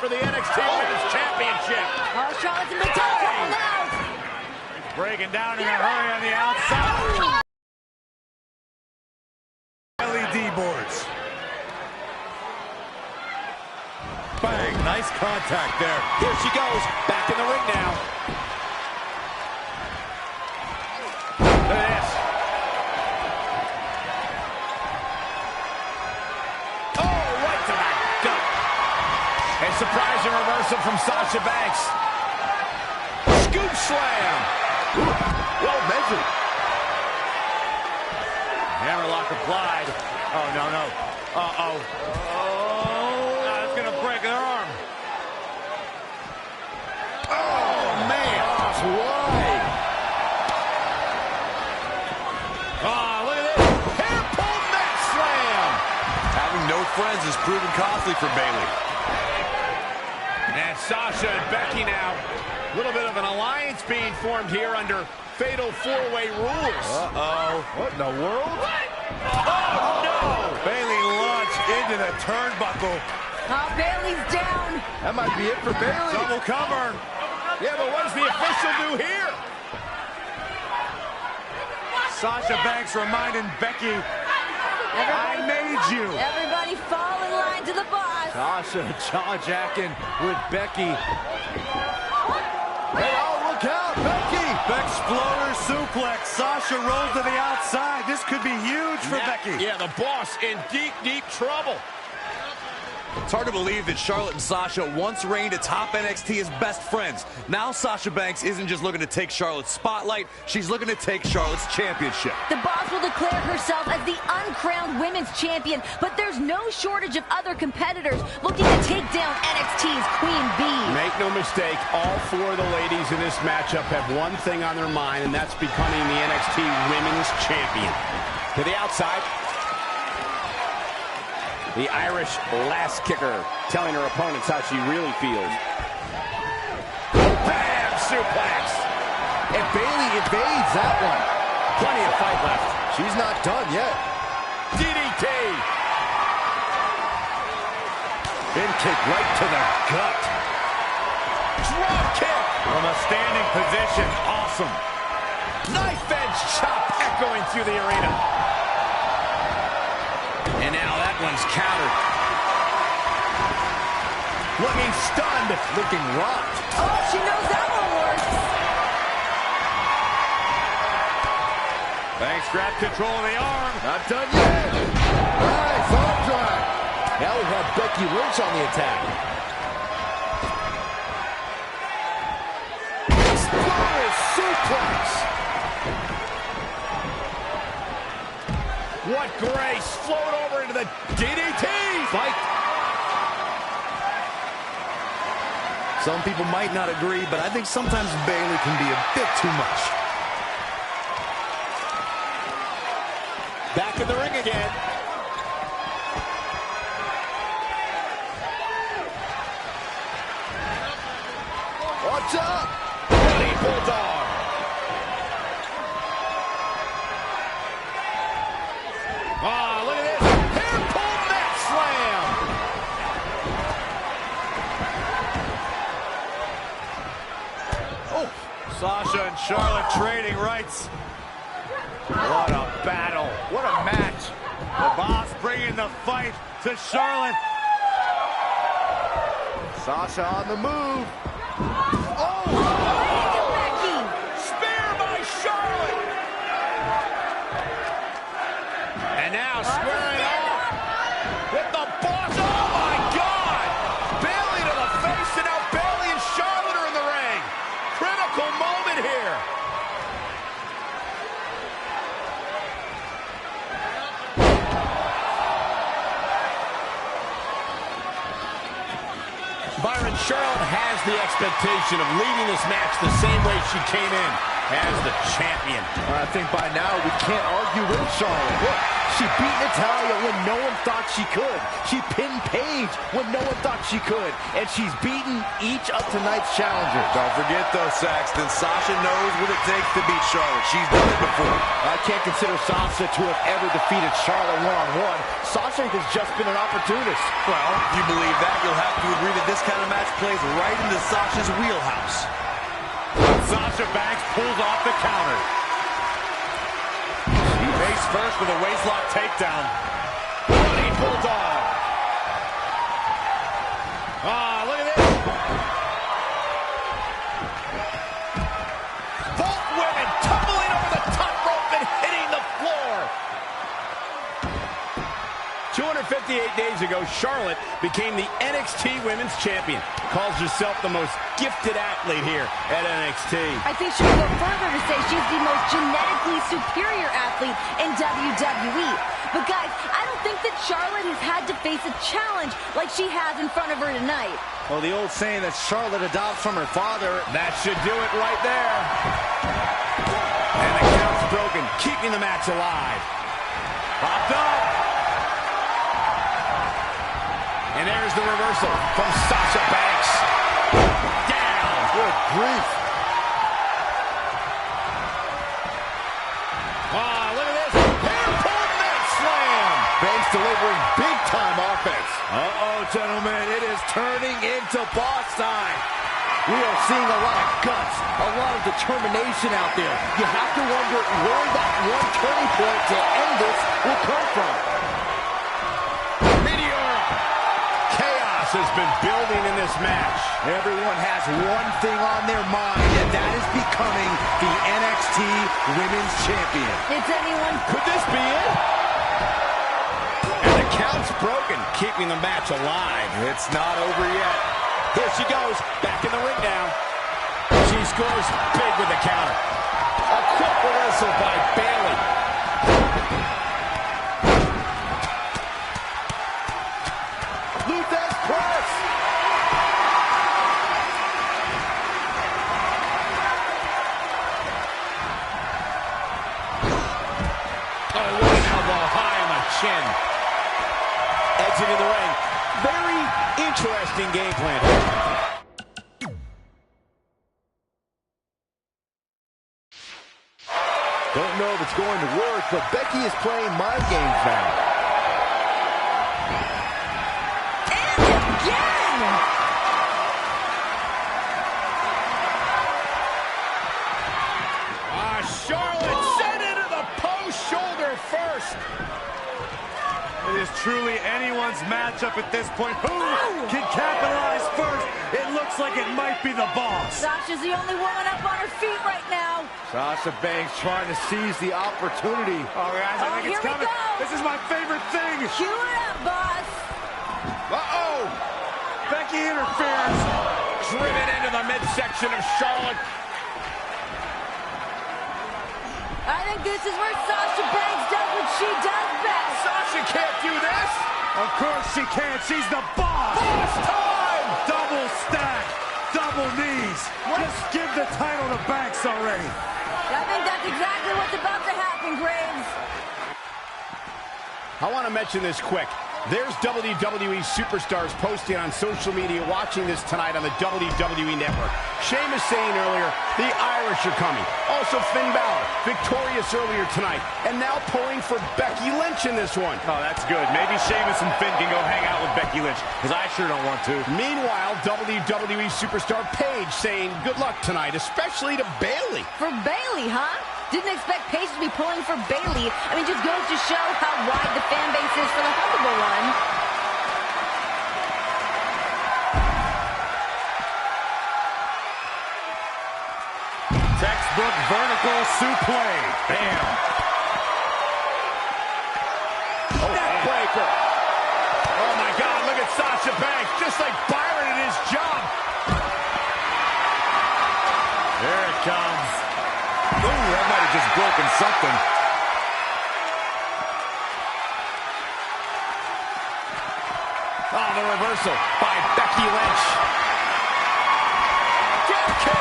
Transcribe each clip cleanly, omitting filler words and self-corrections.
for the NXT Women's Championship. Oh, Charlotte's in big trouble now. Breaking down in a hurry on the outside. LED boards. Bang, nice contact there. Here she goes, back in the ring now. Look at this. Oh, right to the gut. A surprising reversal from Sasha Banks. Scoop slam. Well measured. Hammerlock applied. Oh, no, no. Uh-oh. Oh, that's going to break her arm. Oh, man. That's wide. Oh, look at this. Hair pull mat slam. Having no friends is proven costly for Bayley. And Sasha and Becky now. A little bit of an alliance being formed here under fatal four-way rules. Uh-oh. What in the world? Oh, no! Bayley launched into the turnbuckle. Oh, Bayley's down. That might be it for Bayley. Double cover. Yeah, but what does the official do here? Sasha Banks reminding Becky, I made you. Everybody fall in line to the boss. Sasha jaw-jacking with Becky. Hey, oh, look out, Becky! Exploder suplex. Sasha rolls to the outside. This could be huge for Becky. Yeah, the boss in deep, deep trouble. It's hard to believe that Charlotte and Sasha once reigned atop NXT as best friends. Now Sasha Banks isn't just looking to take Charlotte's spotlight, she's looking to take Charlotte's championship. The boss will declare herself as the uncrowned women's champion, but there's no shortage of other competitors looking to take down NXT's Queen Bee. Make no mistake, all four of the ladies in this matchup have one thing on their mind, and that's becoming the NXT Women's Champion. To the outside. The Irish lass kicker telling her opponents how she really feels. Bam! Suplex! And Bayley evades that one. Plenty of fight left. She's not done yet. DDT! Bin kick right to the gut. Drop kick! From a standing position, awesome. Knife edge chop echoing through the arena. And now that one's countered. Looking stunned. Looking rocked. Oh, she knows that one works. Banks grabbed control of the arm. Not done yet. Nice arm drag. Now we have Becky Lynch on the attack. Exploder suplex. What grace. Float over into the DDT. Fight. Some people might not agree, but I think sometimes Bayley can be a bit too much. Back in the ring again. Watch out. Bloody bulldog. Oh, look at this. Hair pull mat slam. Oh, Sasha and Charlotte trading rights. What a battle. What a match. The boss bringing the fight to Charlotte. Sasha on the move. Oh! Becky. Spear by Charlotte. And now squaring off with the boss. Oh my God! Bayley to the face, and now Bayley and Charlotte are in the ring. Critical moment here. Byron, Charlotte has the expectation of leaving this match the same way she came in. as the champion. I think by now we can't argue with Charlotte. Look, she beat Natalya when no one thought she could. She pinned Paige when no one thought she could. And she's beaten each of tonight's challengers. Don't forget though, Saxton, Sasha knows what it takes to beat Charlotte. She's done it before. I can't consider Sasha to have ever defeated Charlotte one-on-one. Sasha has just been an opportunist. Well, if you believe that, you'll have to agree that this kind of match plays right into Sasha's wheelhouse. Sasha Banks pulls off the counter. Face first with a waistlock takedown. Running bulldog. Ah, look at this. Both women tumbling over the top rope and hitting the floor. 258 days ago, Charlotte became the NXT Women's Champion. Calls herself the most gifted athlete here at NXT. I think she would go further to say she's the most genetically superior athlete in WWE. But guys, I don't think that Charlotte has had to face a challenge like she has in front of her tonight. Well, the old saying that Charlotte adopts from her father. That should do it right there. And the count's broken, keeping the match alive. Popped up. And there's the reversal from Sasha Banks. Down. Good grief. Ah, look at this. Hair-pulled mat slam. Banks delivering big-time offense. Uh-oh, gentlemen. It is turning into boss time. We are seeing a lot of guts, a lot of determination out there. You have to wonder where that one turning point to end this will come from. Has been building in this match. Everyone has one thing on their mind, and that is becoming the NXT Women's Champion. It's anyone. Could this be it? And the count's broken, keeping the match alive. It's not over yet. Here she goes, back in the ring now. She scores big with the counter. A quick reversal by Bayley. Exiting the ring. Very interesting game plan. Don't know if it's going to work, but Becky is playing mind games now. And again! Charlotte sent into the post, shoulder first. It is truly anyone's matchup at this point. Who can capitalize first? It looks like it might be the boss. Sasha's the only woman up on her feet right now. Sasha Banks trying to seize the opportunity. Oh, guys, I think it's coming. This is my favorite thing. Cue it up, boss. Uh-oh. Becky interferes. Driven into the midsection of Charlotte. I think this is where Sasha Banks does what she does best. Sasha can't do this. Of course she can. She's the boss. Boss time. Double stack. Double knees. Just give the title to Banks already. I think that's exactly what's about to happen, Graves. I want to mention this quick. There's WWE superstars posting on social media watching this tonight on the WWE Network. Sheamus saying earlier, the Irish are coming. Also Finn Balor, victorious earlier tonight. And now pulling for Becky Lynch in this one. Oh, that's good. Maybe Sheamus and Finn can go hang out with Becky Lynch, because I sure don't want to. Meanwhile, WWE superstar Paige saying good luck tonight, especially to Bayley. For Bayley, huh? Didn't expect Paige to be pulling for Bayley. I mean, just goes to show how wide the fan base is for the Humble One. Textbook vertical suplex. Bam. Neckbreaker. Oh, my God, look at Sasha Banks, just like Byron in his job. There it comes. Ooh, that might have just broken something. Oh, the reversal by Becky Lynch. Drop kick.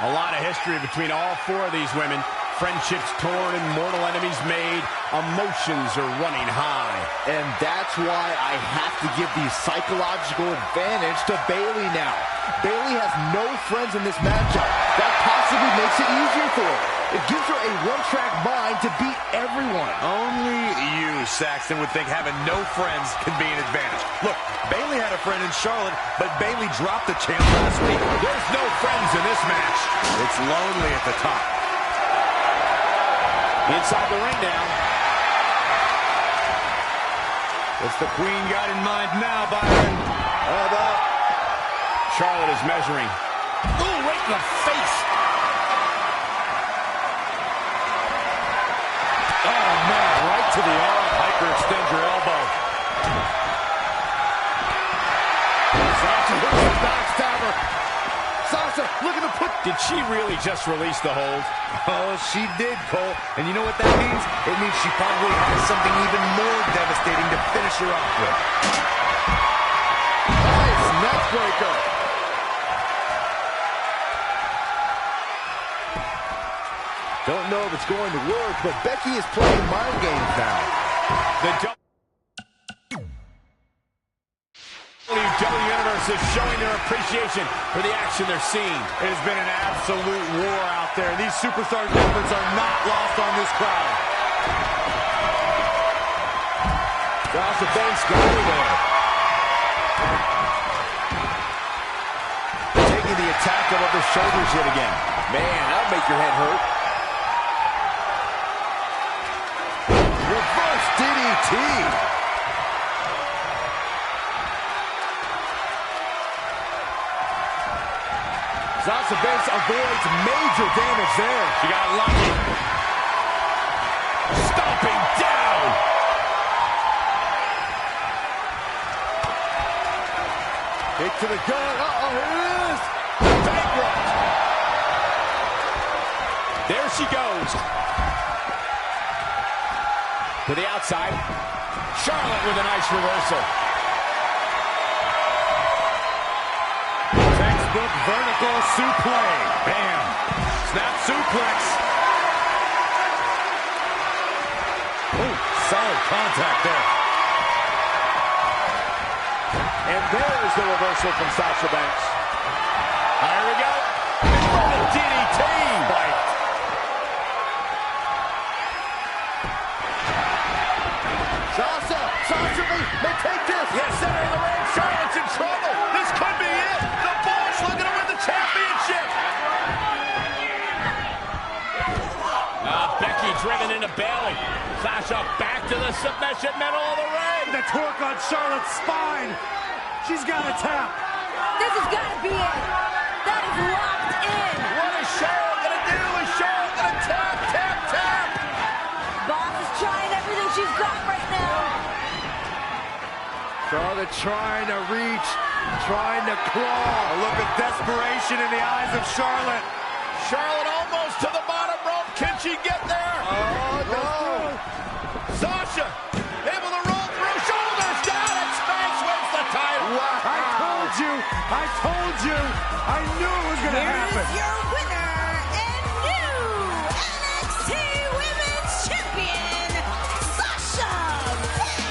A lot of history between all four of these women. Friendships torn and mortal enemies made. Emotions are running high. And that's why I have to give the psychological advantage to Bayley now. Bayley has no friends in this matchup. That possibly makes it easier for her. It gives her a one-track mind to beat everyone. Only you, Saxton, would think having no friends can be an advantage. Look, Bayley had a friend in Charlotte, but Bayley dropped the champ last week. There's no friends in this match. It's lonely at the top. Inside the ring now. What's the Queen got in mind now, Byron? How about Charlotte is measuring. Ooh, right in the face. Oh, man, right to the arm. Piper, extend your elbow. Sasha hits the backstabber. Sasha looking to put... Did she really just release the hold? Oh, she did, Cole. And you know what that means? It means she probably has something even more devastating to finish her off with. Nice neck breaker. Don't know if it's going to work, but Becky is playing mind games now. The WWE Universe is showing their appreciation for the action they're seeing. It has been an absolute war out there. These superstars' efforts are not lost on this crowd. Sasha Banks got her there. Taking the attack above the shoulders yet again. Man, that'll make your head hurt. Reverse DDT. Sasha Banks avoids major damage there. She got lucky. Stomping down. Kick to the gut. Uh-oh, here it is. Bankrupt. There she goes. To the outside. Charlotte with a nice reversal. Textbook vertical suplex. Bam. Snap suplex. Oh, solid contact there. And there's the reversal from Sasha Banks. Here we go. Front DDT. Bite. Sasha may take this. Yes, center of the ring. Charlotte's in trouble. This could be it. The Boss looking to win the championship. Becky driven into Bayley. Sasha back to the submission middle of the ring. The torque on Charlotte's spine. She's got a tap. This has got to be it. That is locked in. What is Charlotte going to do? Is Charlotte going to tap, tap, tap? Boss is trying everything she's got right now. Charlotte trying to reach, trying to claw. A look of desperation in the eyes of Charlotte. Charlotte almost to the bottom rope. Can she get there? Oh, no. Sasha able to roll through. Shoulders down and Smash wins the title. Wow. I told you. I knew it was going to happen. Here's your winner and new NXT Women's Champion, Sasha Banks.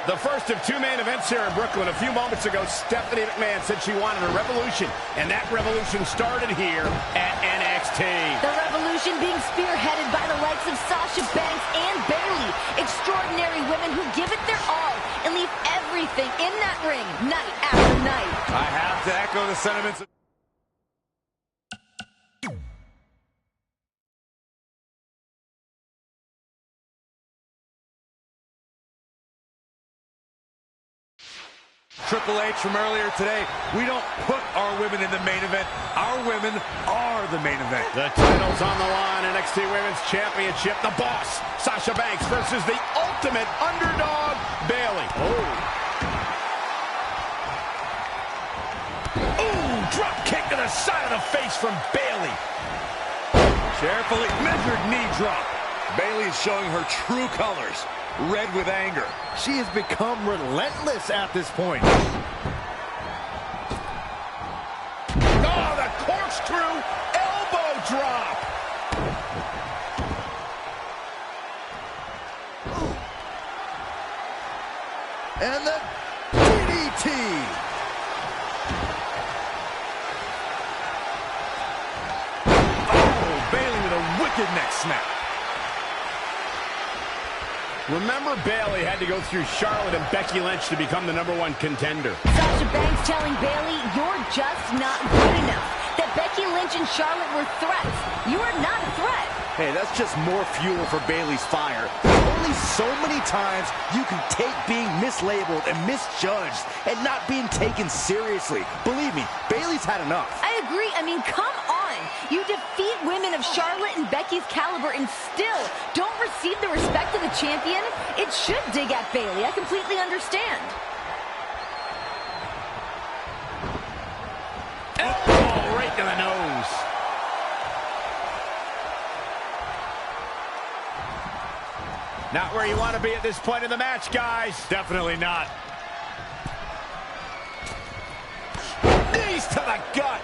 The first of two main events here in Brooklyn. A few moments ago, Stephanie McMahon said she wanted a revolution, and that revolution started here at NXT. The revolution being spearheaded by the likes of Sasha Banks and Bayley. Extraordinary women who give it their all and leave everything in that ring night after night. I have to echo the sentiments of Triple H from earlier today, we don't put our women in the main event. Our women are the main event. The title's on the line. NXT Women's Championship. The Boss, Sasha Banks versus the ultimate underdog, Bayley. Ooh, drop kick to the side of the face from Bayley. Carefully measured knee drop. Bayley is showing her true colors. Red with anger. She has become relentless at this point. Oh, the corkscrew elbow drop. And the DDT. Oh, Bayley with a wicked neck snap. Remember, Bayley had to go through Charlotte and Becky Lynch to become the #1 contender. Sasha Banks telling Bayley, you're just not good enough. That Becky Lynch and Charlotte were threats. You are not a threat. Hey, that's just more fuel for Bayley's fire. Only so many times you can take being mislabeled and misjudged and not being taken seriously. Believe me, Bayley's had enough. I agree. I mean, come on. You defeat women of Charlotte and Becky's caliber and still don't receive the respect of the champion? It should dig at Bayley. I completely understand. Oh, right to the nose. Not where you want to be at this point in the match, guys. Definitely not. Knees to the gut.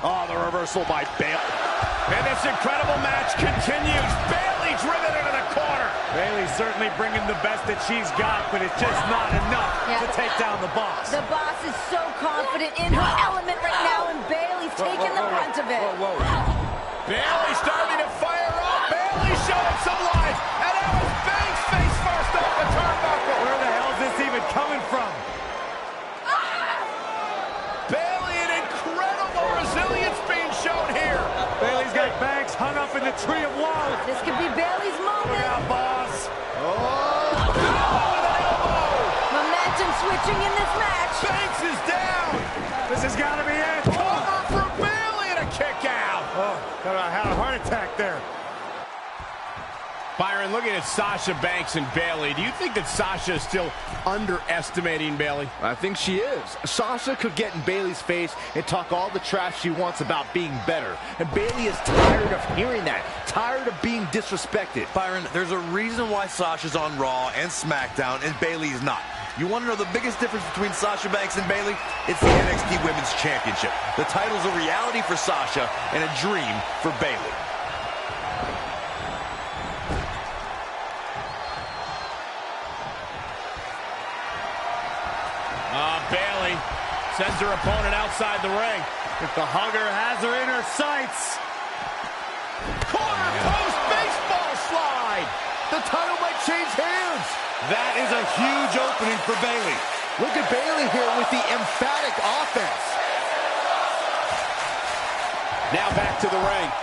Oh, the reversal by Bayley. And this incredible match continues. Bayley driven into the corner. Bayley's certainly bringing the best that she's got, but it's just not enough to take down the Boss. The Boss is so confident in her element right now, and Bayley's taking the brunt of it. Bayley starting to fire up. Bayley showing some life. And it was Banks face first off the turnbuckle. Where the hell is this even coming from? Bayley, an incredible resilience being shown here. Bayley's got Banks hung up in the tree of woe. This could be Bayley's Look moment. out, Boss. Oh, with an elbow. Momentum switching in this match. Banks is down. This has got to be it. Cover for Bayley and a kick out. Oh, had a heart attack there. Byron, looking at Sasha Banks and Bayley, do you think that Sasha is still underestimating Bayley? I think she is. Sasha could get in Bayley's face and talk all the trash she wants about being better. And Bayley is tired of hearing that. Tired of being disrespected. Byron, there's a reason why Sasha's on Raw and SmackDown and Bayley's not. You want to know the biggest difference between Sasha Banks and Bayley? It's the NXT Women's Championship. The title's a reality for Sasha and a dream for Bayley. Bayley sends her opponent outside the ring. If the hugger has her in her sights. Corner post baseball slide. The title might change hands. That is a huge opening for Bayley. Look at Bayley here with the emphatic offense. Now back to the ring.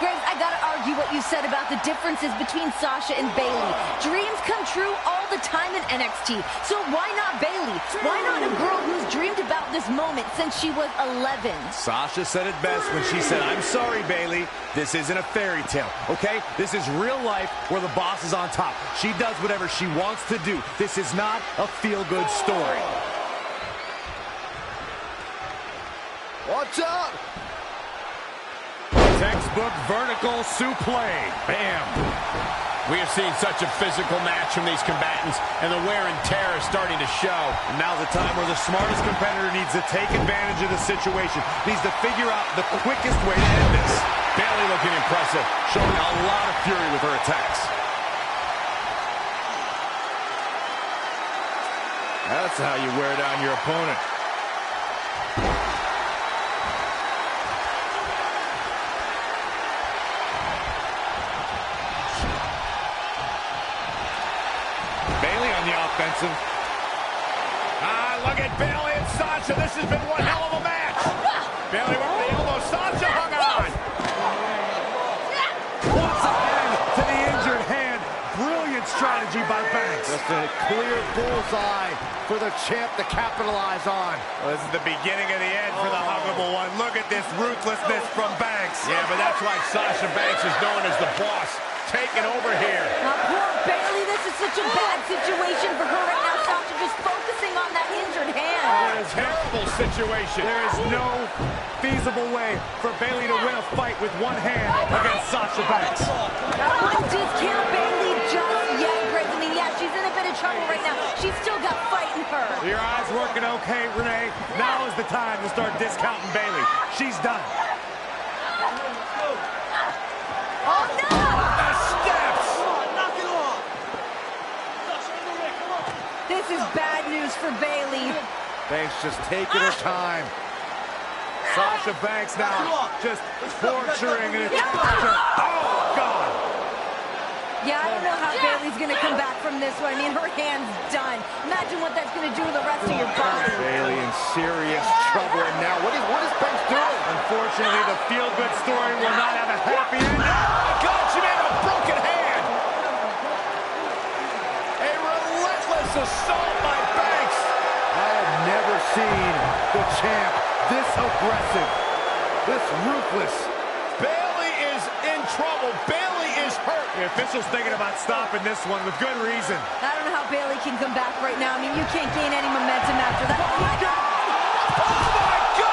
Greg, I gotta argue what you said about the differences between Sasha and Bayley. Dreams come true all the time in NXT. So why not Bayley? Why not a girl who's dreamed about this moment since she was 11? Sasha said it best when she said, I'm sorry, Bayley. This isn't a fairy tale, okay? This is real life where the Boss is on top. She does whatever she wants to do. This is not a feel-good story. Watch out. Textbook vertical suplex. Bam. We have seen such a physical match from these combatants, and the wear and tear is starting to show. And now's the time where the smartest competitor needs to take advantage of the situation. Needs to figure out the quickest way to end this. Bayley looking impressive, Showing a lot of fury with her attacks. That's how you wear down your opponent. Bayley on the offensive. Look at Bayley and Sasha. This has been one hell of a match. Bayley with the elbow. Sasha hung on. Once again to the injured hand. Brilliant strike just a clear bullseye for the champ to capitalize on. Well, this is the beginning of the end for the huggable one. Look at this ruthlessness from Banks. Yeah, but that's why Sasha Banks is known as the boss. Taking over here. Poor Bayley, this is such a bad situation for her right now. Sasha just focusing on that injured hand. A terrible situation. There is no feasible way for Bayley to win a fight with one hand against Sasha Banks. I wouldn't discount Bayley just yet, Greg. I mean, yeah, she's in a bit of trouble right now. She's still got fight in her. Your eyes working okay, Renee. Now is the time to start discounting Bayley. She's done. Oh, no! This is bad news for Bayley. Banks just taking her time. Sasha Banks now just torturing and torture. Oh, God. Yeah, I don't know how Bayley's going to come back from this one. I mean, her hand's done. Imagine what that's going to do to the rest of your body. Bayley in serious trouble. And now, what is Banks doing? Unfortunately, the feel-good story will not have a happy ending. Oh, God, she made a broken hand. A relentless assault by Banks. I have never seen the champ this aggressive, this ruthless. Bayley is in trouble. Bayley is hurt. The official's thinking about stopping this one with good reason. I don't know how Bayley can come back right now. I mean, you can't gain any momentum after that. Oh, my God! Oh, my God!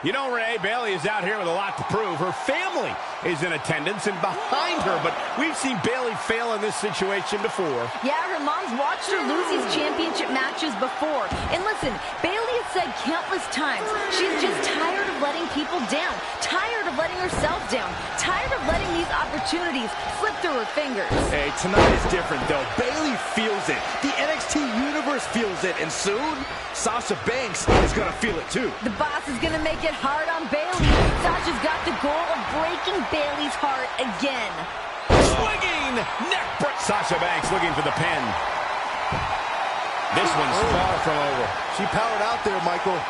You know, Renee, Bayley is out here with a lot to prove. Her family is in attendance and behind her, but we've seen Bayley fail in this situation before. Yeah, her mom's watched her lose these championship matches before. And listen, Bayley has said countless times, she's just tired of letting people down, tired of letting herself down, tired of letting these opportunities slip through her fingers. Hey, tonight is different, though. Bayley feels it. The NXT Universe feels it. And soon, Sasha Banks is going to feel it, too. The boss is going to make it hard on Bayley. Sasha's got the goal of breaking Bayley's heart again. Swinging neck break. Sasha Banks looking for the pin. This one's far from over. She powered out there, Michael.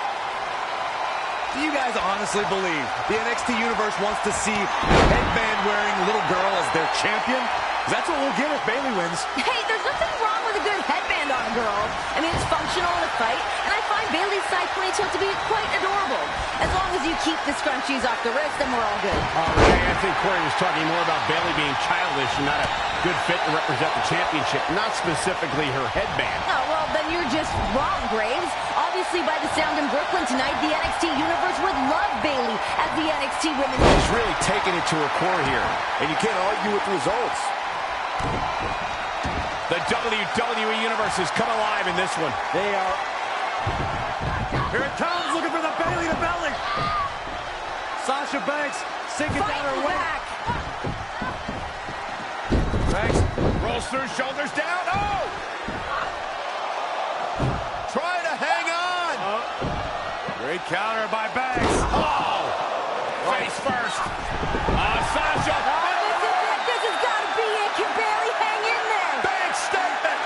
Do you guys honestly believe the NXT Universe wants to see a headband-wearing little girl as their champion? That's what we'll get if Bayley wins. Hey, there's nothing wrong with a good headband on a girl. I mean, it's functional in a fight, and I find Bayley's side ponytail to be quite adorable. As long as you keep the scrunchies off the wrist, then we're all good. Okay, I think Corey was talking more about Bayley being childish and not a good fit to represent the championship, not specifically her headband. Oh, well, then you're just wrong, Graves. Obviously, by the sound in Brooklyn tonight, the NXT Universe would love Bayley as the NXT Women's Champion. She's really taking it to her core here, and you can't argue with the results. The WWE Universe has come alive in this one. They are. Here it comes, looking for the Bayley to belly. Sasha Banks sinking down her way. Back. Banks rolls through, shoulders down. Oh! Trying to hang on. Great counter by Banks. Oh! Face first. Sasha. This has got to be it. Can Bayley hang in there? Banks statement.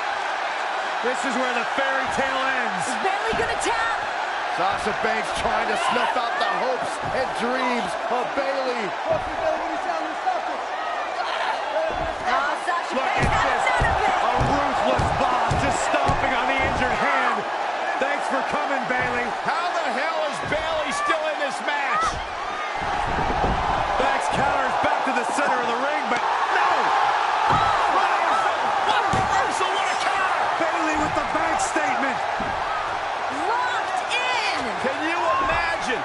This is where the fairy tale ends. Is Bayley going to tap? Sasha Banks trying to snuff out the hopes and dreams of Bayley. Sasha Look Banks at has this. none of it. A ruthless boss just stomping on the injured hand. Thanks for coming, Bayley. How the hell is Bayley still in this match? Banks counters back to the center of the ring, but no! What a reversal, what a counter! Bayley with the Banks statement. Locked in. Can you imagine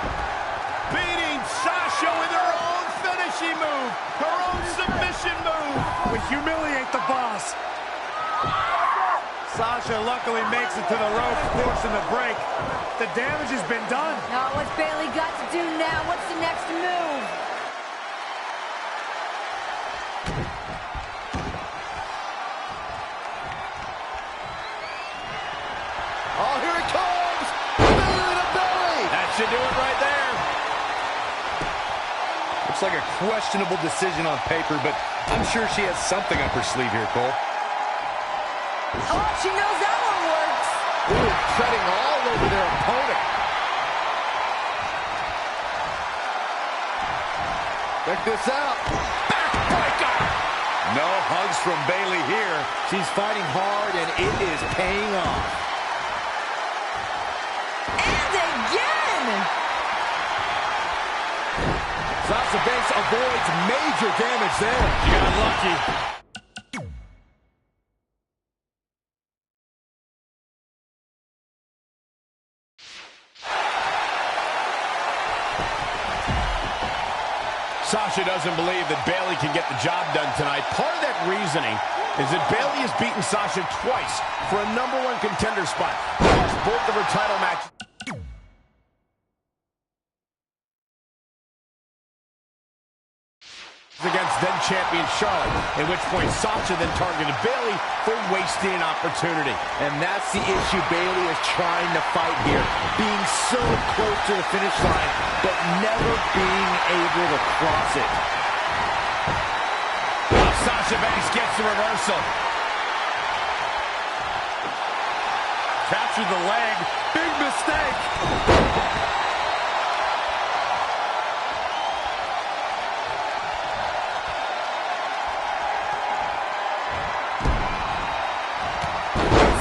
beating Sasha with her own finishing move, her own submission move? We humiliate the boss. Sasha luckily makes it to the rope, forcing the break. The damage has been done. Now, what's Bayley got to do now? What's the next move? Oh, here it comes! Bayley to Bayley! That should do it right there. Looks like a questionable decision on paper, but I'm sure she has something up her sleeve here, Cole. Oh, she knows that one works. Really treading all over their opponent. Check this out. Backbreaker! No hugs from Bayley here. She's fighting hard, and it is paying off. And again! Sasha Banks avoids major damage there. She got lucky. Sasha doesn't believe that Bayley can get the job done tonight. Part of that reasoning is that Bayley has beaten Sasha twice for a #1 contender spot. Lost both of her title matches against then-champion Charlotte, at which point Sasha then targeted Bayley for wasting an opportunity. And that's the issue Bayley is trying to fight here. Being so close to the finish line, but never being able to cross it. Sasha Banks gets the reversal. Captured the leg. Big mistake.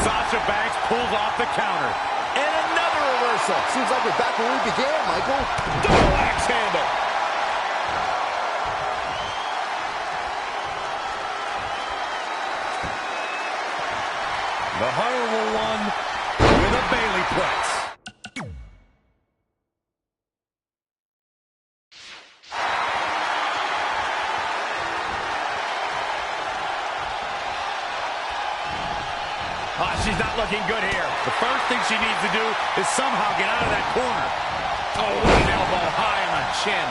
Sasha Banks pulls off the counter. And another reversal. Seems like we're back where we began, Michael. Double axe handle. The Honorable One with a Bayley Plex. She's not looking good here. The first thing she needs to do is somehow get out of that corner. Oh, what an elbow high on the chin.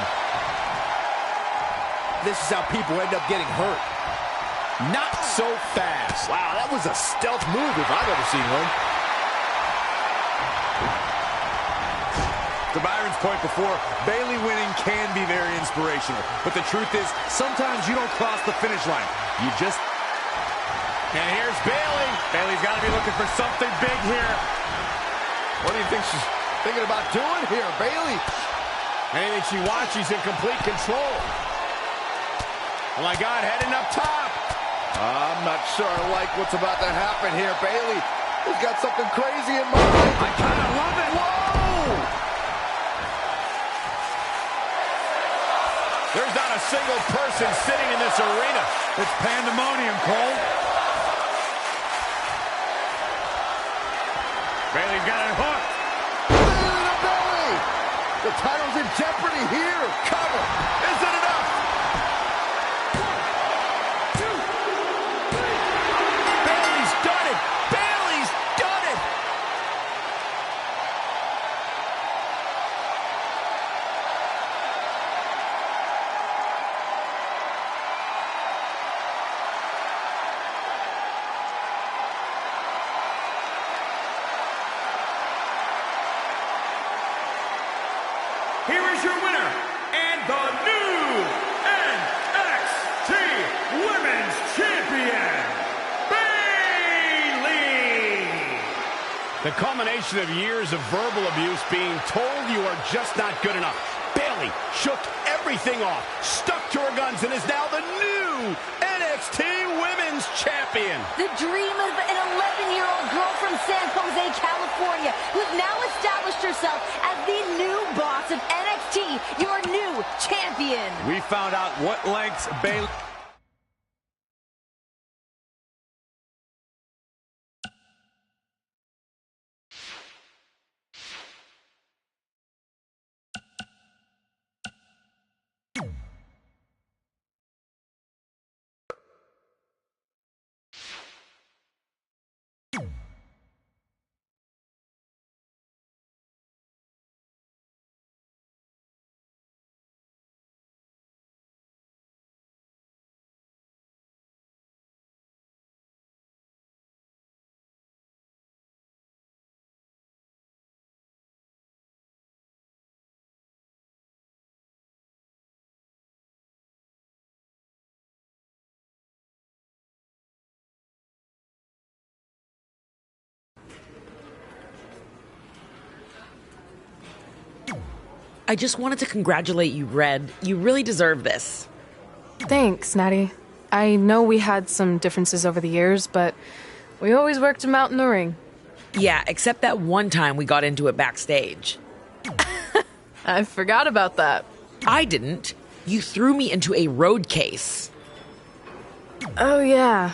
This is how people end up getting hurt. Not so fast. Wow, that was a stealth move if I've ever seen one. To Byron's point before, Bayley winning can be very inspirational. But the truth is, sometimes you don't cross the finish line. You just... And here's Bayley. Bayley's got to be looking for something big here. What do you think she's thinking about doing here, Bayley? Anything she wants, she's in complete control. Oh my God, heading up top. I'm not sure I like what's about to happen here. Bayley has got something crazy in mind. I kind of love it. Whoa! There's not a single person sitting in this arena. It's pandemonium, Cole. Bayley's got it hooked. Bayley to Bayley! The title's in jeopardy here. Cover. Is it enough? Bayley's done it. Bayley's done it. Here is your winner, and the new NXT Women's Champion, Bayley! The culmination of years of verbal abuse, being told you are just not good enough. Bayley shook everything off, stuck to her guns, and is now the new NXT Women's Champion. The dream of an 11-year-old girl from San Jose, California, who's now established herself as the new boss of NXT, your new champion. We found out what lengths Bayley... I just wanted to congratulate you, Red. You really deserve this. Thanks, Natty. I know we had some differences over the years, but we always worked them out in the ring. Yeah, except that one time we got into it backstage. I forgot about that. I didn't. You threw me into a road case. Oh, yeah.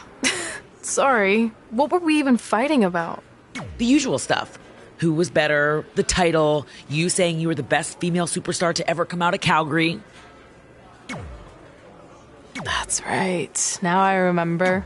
Sorry. What were we even fighting about? The usual stuff. Who was better, the title, you saying you were the best female superstar to ever come out of Calgary. That's right. Now I remember.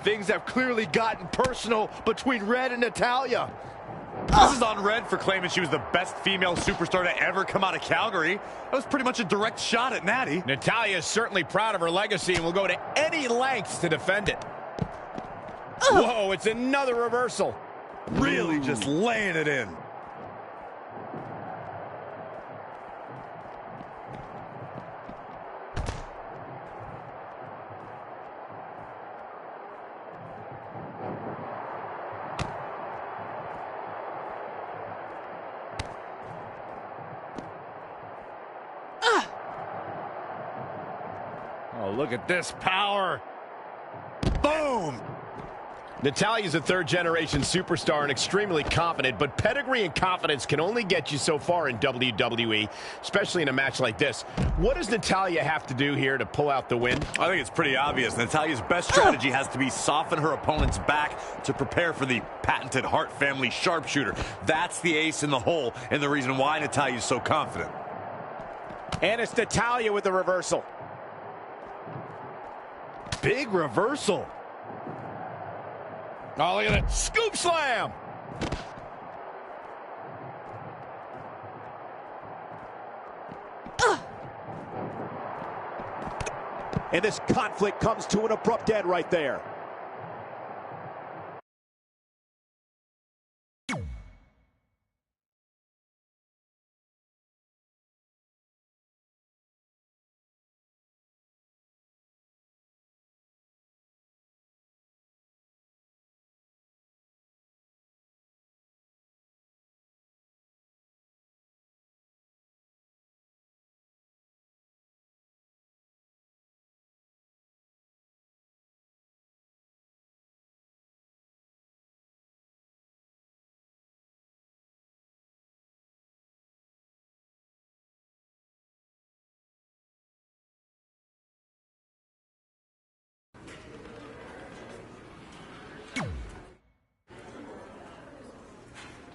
Things have clearly gotten personal between Red and Natalya. This is on Red for claiming she was the best female superstar to ever come out of Calgary. That was pretty much a direct shot at Natty. Natalya is certainly proud of her legacy and will go to any lengths to defend it. Whoa, it's another reversal. Really just laying it in. Oh, look at this power. Boom! Natalya's a third-generation superstar and extremely confident, but pedigree and confidence can only get you so far in WWE, especially in a match like this. What does Natalya have to do here to pull out the win? I think it's pretty obvious. Natalya's best strategy has to be soften her opponent's back to prepare for the patented Hart family sharpshooter. That's the ace in the hole and the reason why Natalya's so confident. And it's Natalya with the reversal. Big reversal. Oh, look at that. Scoop slam. And this conflict comes to an abrupt end right there.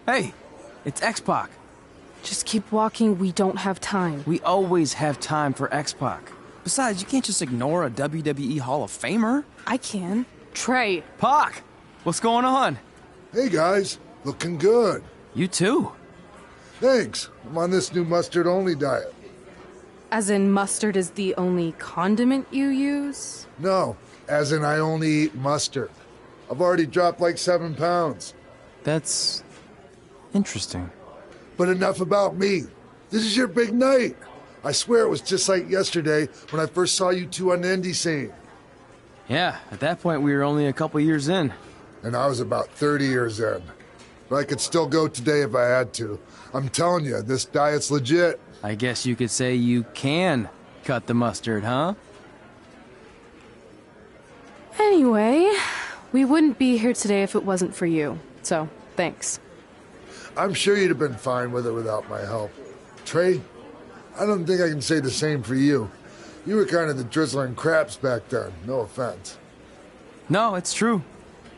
Hey, it's X-Pac. Just keep walking, we don't have time. We always have time for X-Pac. Besides, you can't just ignore a WWE Hall of Famer. I can. Trey. Pac, what's going on? Hey guys, looking good. You too. Thanks. I'm on this new mustard-only diet. As in mustard is the only condiment you use? No, as in I only eat mustard. I've already dropped like 7 pounds. That's interesting. But enough about me. This is your big night. I swear it was just like yesterday when I first saw you two on the indie scene. Yeah, at that point we were only a couple years in. And I was about 30 years in. But I could still go today if I had to. I'm telling you, this diet's legit. I guess you could say you can cut the mustard, huh? Anyway, we wouldn't be here today if it wasn't for you. So, thanks. I'm sure you'd have been fine with it without my help. Trey, I don't think I can say the same for you. You were kind of the drizzling craps back then, no offense. No, it's true.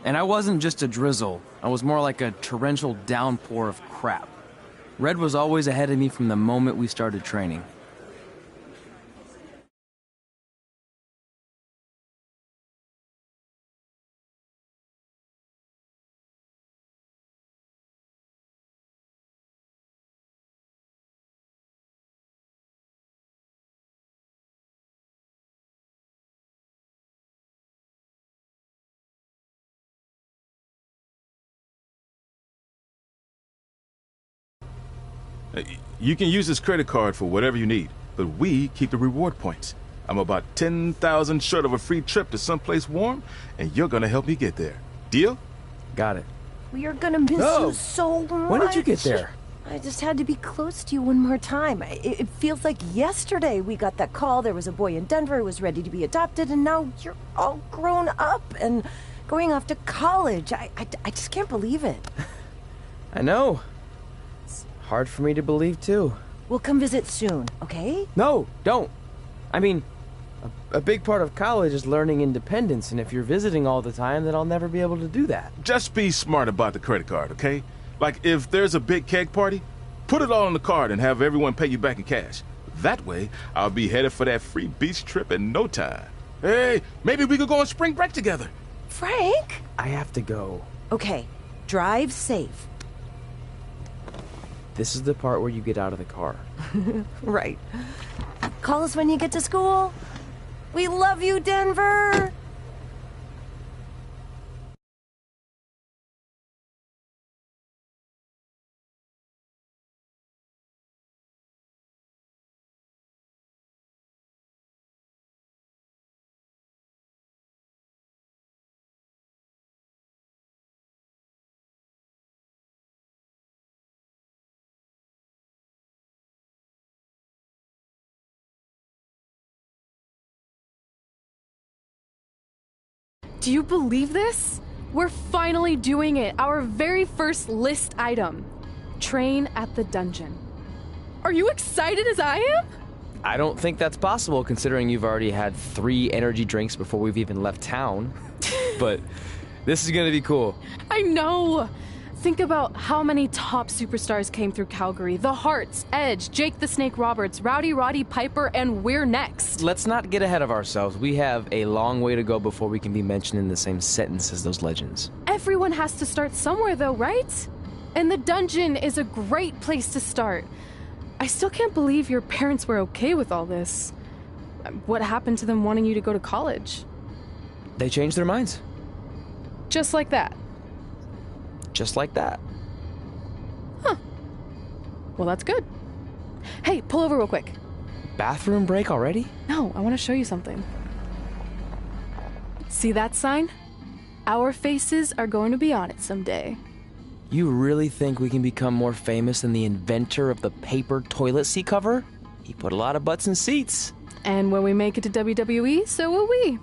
And I wasn't just a drizzle. I was more like a torrential downpour of crap. Red was always ahead of me from the moment we started training. You can use this credit card for whatever you need, but we keep the reward points. I'm about 10,000 short of a free trip to someplace warm, and you're gonna help me get there. Deal? Got it. We are gonna miss you so much. When did you get there? I just had to be close to you one more time. It feels like yesterday we got that call. There was a boy in Denver who was ready to be adopted, and now you're all grown up and going off to college. I just can't believe it. I know. It's hard for me to believe, too. We'll come visit soon, okay? No, don't. I mean, a big part of college is learning independence, and if you're visiting all the time, then I'll never be able to do that. Just be smart about the credit card, okay? Like, if there's a big keg party, put it all on the card and have everyone pay you back in cash. That way, I'll be headed for that free beach trip in no time. Hey, maybe we could go on spring break together. Frank? I have to go. Okay, drive safe. This is the part where you get out of the car. Right. Call us when you get to school. We love you, Denver! Do you believe this? We're finally doing it. Our very first list item. Train at the dungeon. Are you excited as I am? I don't think that's possible, considering you've already had 3 energy drinks before we've even left town. But this is gonna be cool. I know. Think about how many top superstars came through Calgary. The Hearts, Edge, Jake the Snake Roberts, Rowdy Roddy Piper, and we're next. Let's not get ahead of ourselves. We have a long way to go before we can be mentioned in the same sentence as those legends. Everyone has to start somewhere though, right? And the dungeon is a great place to start. I still can't believe your parents were okay with all this. What happened to them wanting you to go to college? They changed their minds. Just like that. Just like that. Huh. Well, that's good. Hey, pull over real quick. Bathroom break already? No, I want to show you something. See that sign? Our faces are going to be on it someday. You really think we can become more famous than the inventor of the paper toilet seat cover? He put a lot of butts in seats. And when we make it to WWE, so will we.